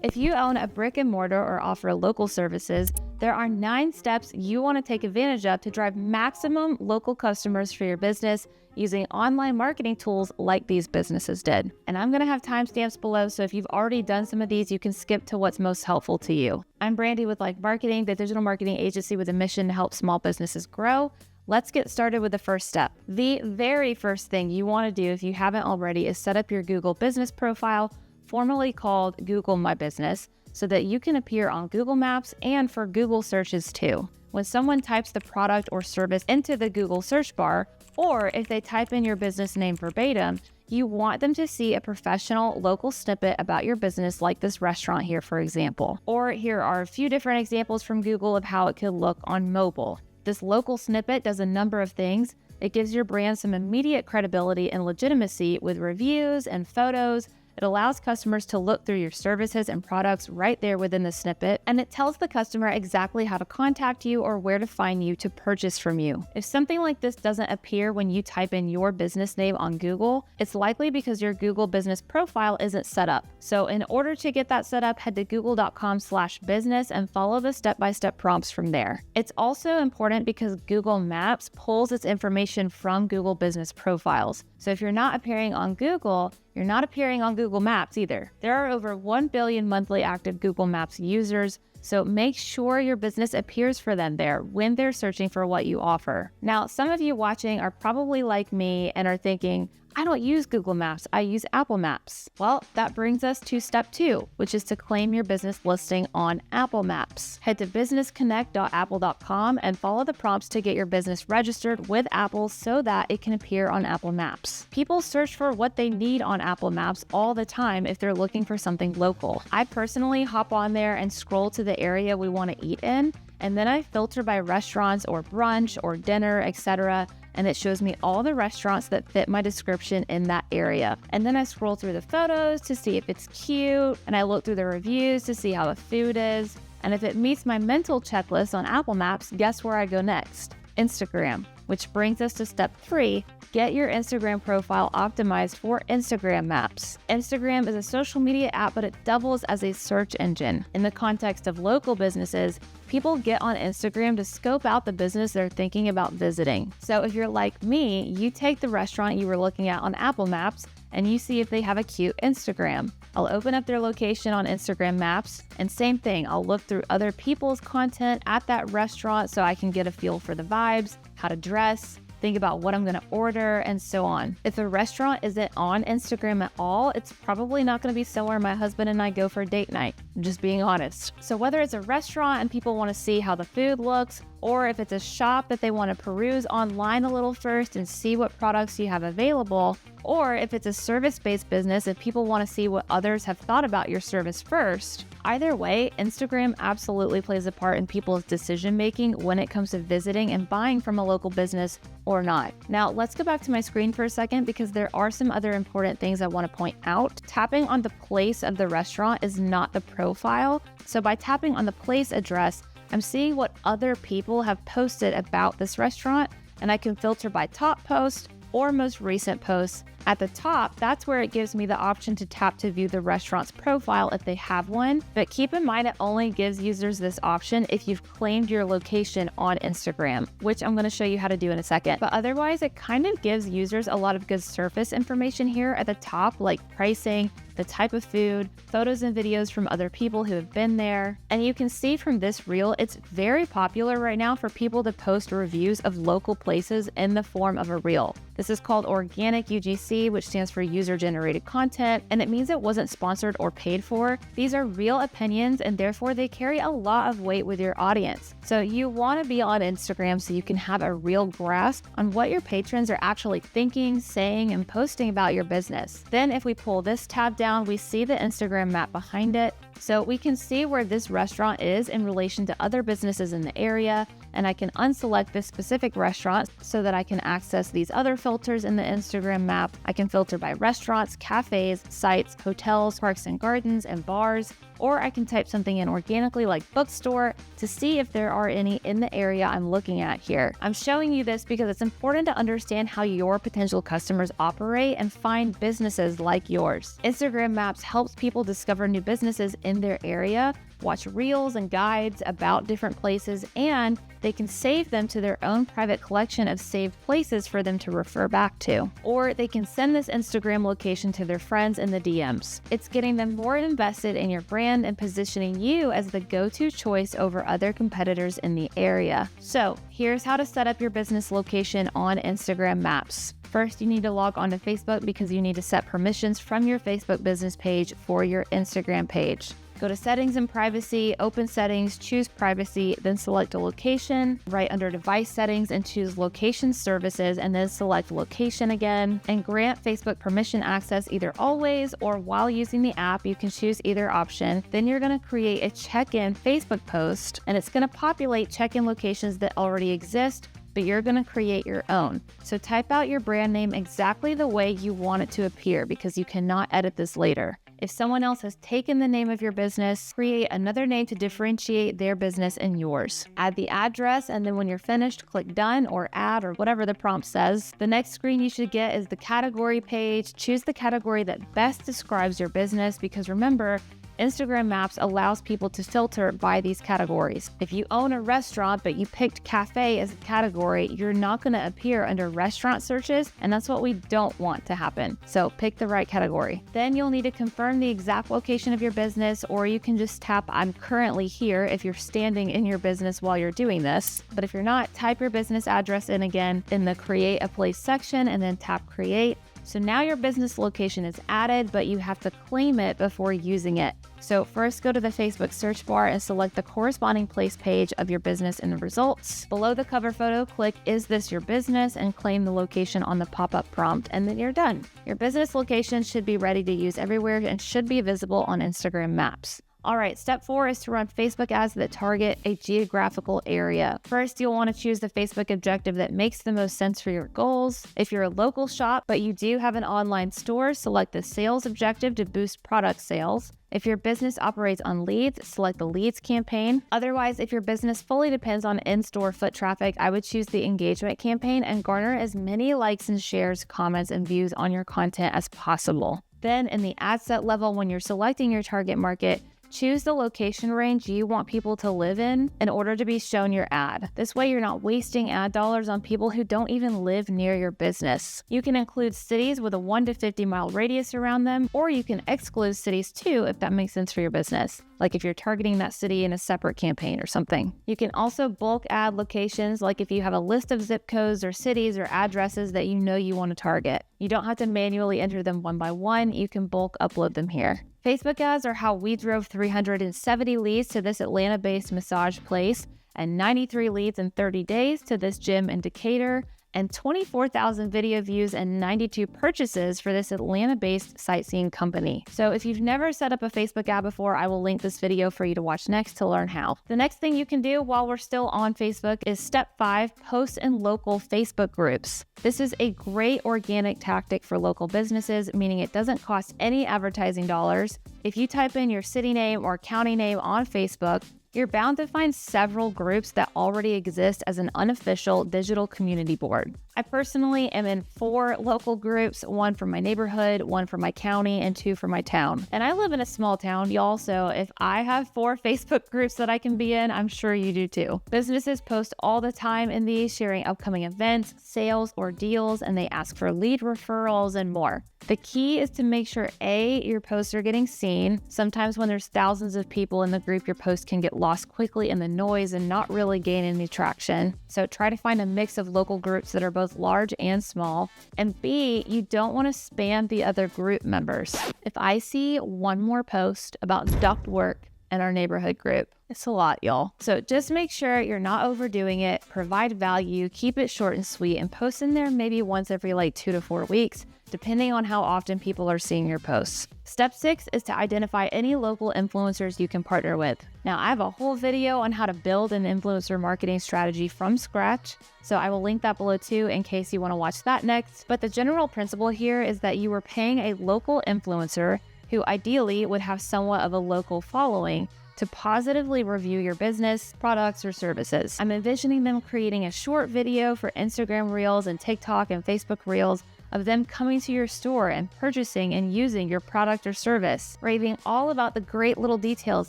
If you own a brick and mortar or offer local services, there are 9 steps you want to take advantage of to drive maximum local customers for your business using online marketing tools like these businesses did. And I'm going to have timestamps below, so if you've already done some of these, you can skip to what's most helpful to you. I'm Brandy with Like Marketing, the digital marketing agency with a mission to help small businesses grow. Let's get started with the first step. The very first thing you want to do, if you haven't already, is set up your Google business profile, formerly called Google My Business, so that you can appear on Google Maps and for Google searches too. When someone types the product or service into the Google search bar, or if they type in your business name verbatim, you want them to see a professional local snippet about your business, like this restaurant here, for example. Or here are a few different examples from Google of how it could look on mobile. This local snippet does a number of things. It gives your brand some immediate credibility and legitimacy with reviews and photos. It allows customers to look through your services and products right there within the snippet, and it tells the customer exactly how to contact you or where to find you to purchase from you. If something like this doesn't appear when you type in your business name on Google, it's likely because your Google business profile isn't set up. So in order to get that set up, head to google.com/business and follow the step-by-step prompts from there. It's also important because Google Maps pulls its information from Google business profiles. So if you're not appearing on Google, you're not appearing on Google Maps either. There are over 1 billion monthly active Google Maps users, so make sure your business appears for them there when they're searching for what you offer. Now, some of you watching are probably like me and are thinking, I don't use Google Maps, I use Apple Maps. Well, that brings us to step 2, which is to claim your business listing on Apple Maps. Head to businessconnect.apple.com and follow the prompts to get your business registered with Apple so that it can appear on Apple Maps. People search for what they need on Apple Maps all the time if they're looking for something local. I personally hop on there and scroll to the area we want to eat in, and then I filter by restaurants or brunch or dinner, etc., and it shows me all the restaurants that fit my description in that area. And then I scroll through the photos to see if it's cute, and I look through the reviews to see how the food is. And if it meets my mental checklist on Apple Maps, guess where I go next? Instagram. Which brings us to step 3, get your Instagram profile optimized for Instagram Maps. Instagram is a social media app, but it doubles as a search engine. In the context of local businesses, people get on Instagram to scope out the business they're thinking about visiting. So if you're like me, you take the restaurant you were looking at on Apple Maps and you see if they have a cute Instagram. I'll open up their location on Instagram Maps, and same thing, I'll look through other people's content at that restaurant so I can get a feel for the vibes, how to dress, think about what I'm going to order, and so on. If a restaurant isn't on Instagram at all, it's probably not going to be somewhere my husband and I go for date night, just being honest. So whether it's a restaurant and people want to see how the food looks, or if it's a shop that they want to peruse online a little first and see what products you have available, or if it's a service-based business and people want to see what others have thought about your service first, either way, Instagram absolutely plays a part in people's decision-making when it comes to visiting and buying from a local business or not. Now, let's go back to my screen for a second because there are some other important things I want to point out. Tapping on the place of the restaurant is not the profile. So by tapping on the place address, I'm seeing what other people have posted about this restaurant, and I can filter by top post or most recent posts. At the top, that's where it gives me the option to tap to view the restaurant's profile if they have one, but keep in mind it only gives users this option if you've claimed your location on Instagram, which I'm going to show you how to do in a second. But otherwise, it kind of gives users a lot of good surface information here at the top, like pricing, the type of food, photos and videos from other people who have been there. And you can see from this reel, it's very popular right now for people to post reviews of local places in the form of a reel. This is called organic UGC, which stands for user-generated content, and it means it wasn't sponsored or paid for. These are real opinions, and therefore they carry a lot of weight with your audience. So you want to be on Instagram so you can have a real grasp on what your patrons are actually thinking, saying, and posting about your business. Then if we pull this tab down, we see the Instagram map behind it. So we can see where this restaurant is in relation to other businesses in the area, and I can unselect this specific restaurant so that I can access these other filters in the Instagram map. I can filter by restaurants, cafes, sites, hotels, parks and gardens, and bars. or I can type something in organically like bookstore to see if there are any in the area I'm looking at here. I'm showing you this because it's important to understand how your potential customers operate and find businesses like yours. Instagram Maps helps people discover new businesses in their area, watch reels and guides about different places, and they can save them to their own private collection of saved places for them to refer back to. Or they can send this Instagram location to their friends in the DMs. It's getting them more invested in your brand and positioning you as the go-to choice over other competitors in the area. So here's how to set up your business location on Instagram Maps. First, you need to log on to Facebook because you need to set permissions from your Facebook business page for your Instagram page. Go to Settings and Privacy, open Settings, choose Privacy, then select a location, right under Device Settings and choose Location Services, and then select Location again, and grant Facebook permission access either always or while using the app. You can choose either option. Then you're going to create a check-in Facebook post, and it's going to populate check-in locations that already exist, but you're going to create your own. So type out your brand name exactly the way you want it to appear because you cannot edit this later. If someone else has taken the name of your business, create another name to differentiate their business and yours. Add the address, and then when you're finished, click done or add or whatever the prompt says. The next screen you should get is the category page. Choose the category that best describes your business because remember, Instagram Maps allows people to filter by these categories. If you own a restaurant, but you picked cafe as a category, you're not going to appear under restaurant searches, and that's what we don't want to happen. So pick the right category. Then you'll need to confirm the exact location of your business, or you can just tap I'm currently here if you're standing in your business while you're doing this. But if you're not, type your business address in again in the Create a Place section and then tap Create. So now your business location is added, but you have to claim it before using it. So first go to the Facebook search bar and select the corresponding place page of your business in the results. Below the cover photo, click Is This Your Business and claim the location on the pop-up prompt, and then you're done. Your business location should be ready to use everywhere and should be visible on Instagram Maps. All right, step 4 is to run Facebook ads that target a geographical area. First, you'll want to choose the Facebook objective that makes the most sense for your goals. If you're a local shop, but you do have an online store, select the sales objective to boost product sales. If your business operates on leads, select the leads campaign. Otherwise, if your business fully depends on in-store foot traffic, I would choose the engagement campaign and garner as many likes and shares, comments, and views on your content as possible. Then in the ad set level, when you're selecting your target market, choose the location range you want people to live in order to be shown your ad. This way you're not wasting ad dollars on people who don't even live near your business. You can include cities with a 1 to 50 mile radius around them, or you can exclude cities too if that makes sense for your business, like if you're targeting that city in a separate campaign or something. You can also bulk add locations, like if you have a list of zip codes or cities or addresses that you know you want to target. You don't have to manually enter them one by one, you can bulk upload them here. Facebook ads are how we drove 370 leads to this Atlanta-based massage place and 93 leads in 30 days to this gym in Decatur, and 24,000 video views and 92 purchases for this Atlanta-based sightseeing company. So if you've never set up a Facebook ad before, I will link this video for you to watch next to learn how. The next thing you can do while we're still on Facebook is step 5, post in local Facebook groups. This is a great organic tactic for local businesses, meaning it doesn't cost any advertising dollars. If you type in your city name or county name on Facebook, you're bound to find several groups that already exist as an unofficial digital community board. I personally am in 4 local groups, 1 for my neighborhood, 1 for my county, and 2 for my town. And I live in a small town, y'all, so if I have 4 Facebook groups that I can be in, I'm sure you do too. Businesses post all the time in these, sharing upcoming events, sales, or deals, and they ask for lead referrals and more. The key is to make sure A, your posts are getting seen. Sometimes when there's thousands of people in the group, your post can get lost quickly in the noise and not really gain any traction. So try to find a mix of local groups that are both large and small. And B, you don't want to spam the other group members. If I see one more post about duct work in our neighborhood group, it's a lot, y'all. So just make sure you're not overdoing it, provide value, keep it short and sweet, and post in there maybe once every 2 to 4 weeks, depending on how often people are seeing your posts. Step 6 is to identify any local influencers you can partner with. Now, I have a whole video on how to build an influencer marketing strategy from scratch, so I will link that below too in case you want to watch that next. But the general principle here is that you are paying a local influencer who ideally would have somewhat of a local following, to positively review your business, products, or services. I'm envisioning them creating a short video for Instagram Reels and TikTok and Facebook Reels of them coming to your store and purchasing and using your product or service, raving all about the great little details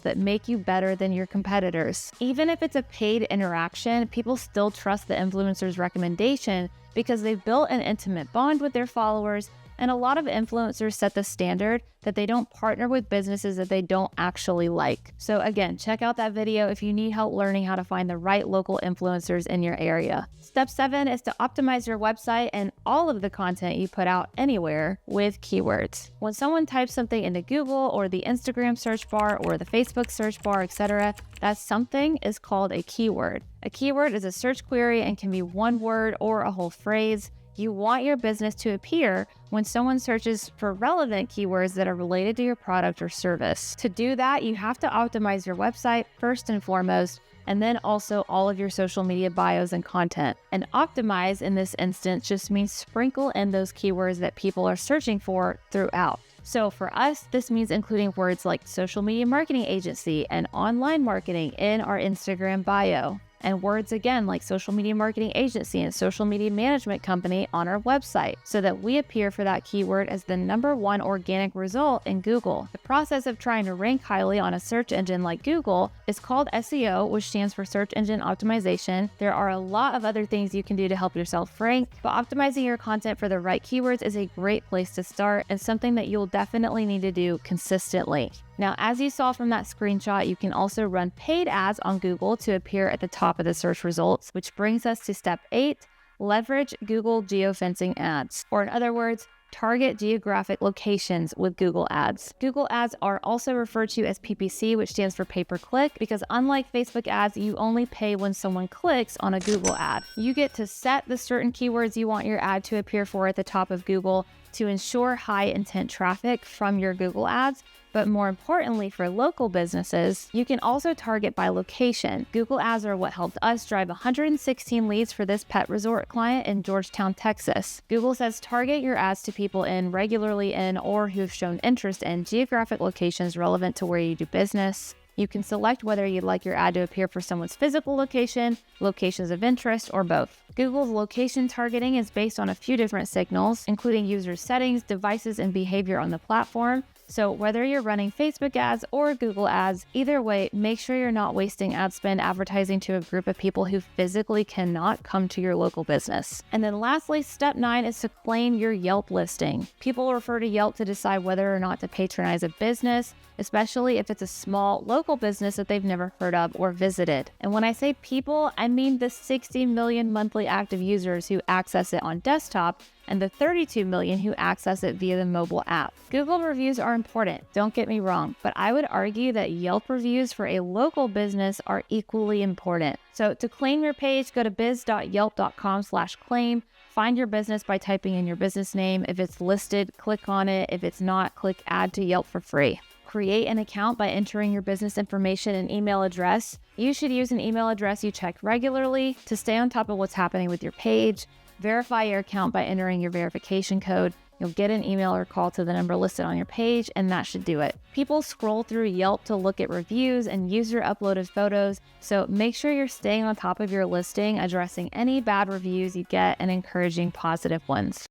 that make you better than your competitors. Even if it's a paid interaction, people still trust the influencer's recommendation because they've built an intimate bond with their followers. And a lot of influencers set the standard that they don't partner with businesses that they don't actually like. So again, check out that video if you need help learning how to find the right local influencers in your area. Step 7 is to optimize your website and all of the content you put out anywhere with keywords. When someone types something into Google or the Instagram search bar or the Facebook search bar, etc., that something is called a keyword. A keyword is a search query and can be one word or a whole phrase. You want your business to appear when someone searches for relevant keywords that are related to your product or service. To do that, you have to optimize your website first and foremost, and then also all of your social media bios and content. And optimize in this instance just means sprinkle in those keywords that people are searching for throughout. So for us, this means including words like social media marketing agency and online marketing in our Instagram bio. And words again like social media marketing agency and social media management company on our website so that we appear for that keyword as the #1 organic result in Google. The process of trying to rank highly on a search engine like Google is called SEO, which stands for search engine optimization. There are a lot of other things you can do to help yourself rank, but optimizing your content for the right keywords is a great place to start and something that you'll definitely need to do consistently. Now, as you saw from that screenshot, you can also run paid ads on Google to appear at the top of the search results, which brings us to step 8, leverage Google geofencing ads. Or in other words, target geographic locations with Google ads. Google ads are also referred to as PPC, which stands for pay-per-click, because unlike Facebook ads, you only pay when someone clicks on a Google ad. You get to set the certain keywords you want your ad to appear for at the top of Google to ensure high intent traffic from your Google ads. But more importantly, for local businesses, you can also target by location. Google ads are what helped us drive 116 leads for this pet resort client in Georgetown, Texas. Google says target your ads to people regularly in or who've shown interest in geographic locations relevant to where you do business. You can select whether you'd like your ad to appear for someone's physical location, locations of interest, or both. Google's location targeting is based on a few different signals, including user settings, devices, and behavior on the platform. So whether you're running Facebook ads or Google ads, either way, make sure you're not wasting ad spend advertising to a group of people who physically cannot come to your local business. And then lastly, step 9 is to claim your Yelp listing. People refer to Yelp to decide whether or not to patronize a business, especially if it's a small local business that they've never heard of or visited. And when I say people, I mean the 60 million monthly active users who access it on desktop and the 32 million who access it via the mobile app. Google reviews are important, don't get me wrong, but I would argue that Yelp reviews for a local business are equally important. So to claim your page, go to biz.yelp.com/claim. Find your business by typing in your business name. If it's listed, click on it. If it's not, click add to Yelp for free. Create an account by entering your business information and email address. You should use an email address you check regularly to stay on top of what's happening with your page. Verify your account by entering your verification code. You'll get an email or call to the number listed on your page, and that should do it. People scroll through Yelp to look at reviews and user uploaded photos, so make sure you're staying on top of your listing, addressing any bad reviews you get and encouraging positive ones.